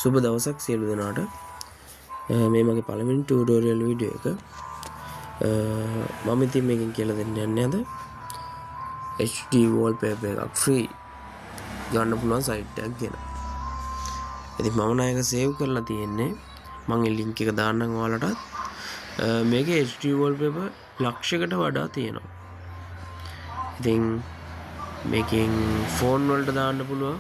සුබ දවසක් සියලු දෙනාට. මේ මගේ පළවෙනි ටියුටෝරියල් වීඩියෝ එක. මම ඉතින් මේකෙන් කියලා දෙන්න යන්නේ අද HD wallpaper එකක් ෆ්‍රී ගන්න පුළුවන් සයිට් එකක් ගැන. ඉතින් මම නායක සේව් කරලා තියෙන්නේ. මම ඒ ලින්ක් එක දාන්නම් ඔයාලටත්. මේකේ HD wallpaper ලක්ෂයකට වඩා තියෙනවා. ඉතින් මේකෙන් ෆෝන් වලට දාන්න පුළුවන්.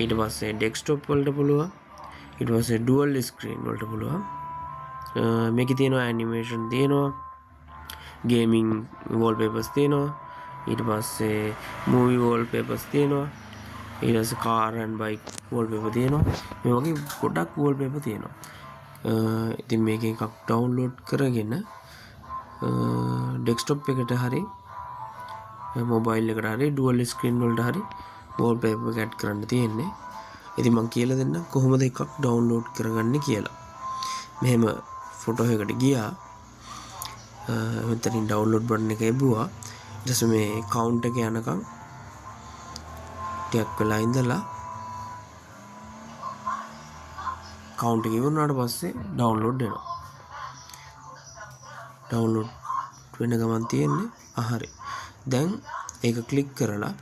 ඊට පස්සේ ඩෙස්ක්ටොප් වලට පුළුවන්. ඊට පස්සේ ඩුවල් ස්ක්‍රීන් වලට පුළුවන්. මේකේ තියෙනවා ඇනිමේෂන් තියෙනවා, ගේමින් වෝල්පේපර්ස් තියෙනවා, ඊට පස්සේ මූවි වෝල්පේපර්ස් තියෙනවා, ඊට පස්සේ කාර් ඇන්ඩ් බයික් වෝල්පේපර් තියෙනවා. මේ වගේ ගොඩක් වෝල්පේපර් තියෙනවා. ඉතින් මේක එකක් ඩවුන්ලෝඩ් කරගෙන ඩෙස්ක්ටොප් එකට හරි මොබයිල් එකට හරි ඩුවල් ස්ක්‍රීන් වලට හරි wallpaper එක ඇඩ් කරන්න තියෙන්නේ. ඉතින් මම කියලා දෙන්නම් කොහොමද එකක් ඩවුන්ලෝඩ් කරගන්නේ කියලා. මෙහෙම ෆොටෝ එකකට ගියා. මෙතනින් ඩවුන්ලෝඩ් බටන් එක එබුවා. ඊට පස්සේ මේ කවුන්ට් එක යනකම් ටිකක් වෙලා ඉඳලා කවුන්ට් එක ඉවරනාට පස්සේ ඩවුන්ලෝඩ් වෙනවා. ඩවුන්ලෝඩ් වෙන ගමන් තියෙන්නේ. හරි. දැන් ඒක ක්ලික් කරලා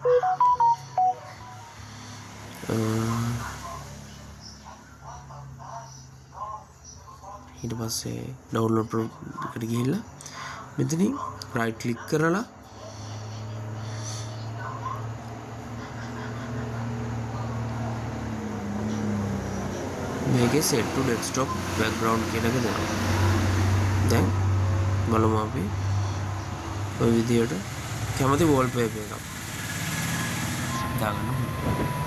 ඊට පස්සේ ඩවුන්ලෝඩ් එකට ගිහිල්ලා මෙතනින් රයිට් ක්ලික් කරලා මේකේ set to desktop background කියන එක දෙනවා. දැන් බලමු අපි ඔය විදියට කැමති wallpaper එකක් දාගන්න.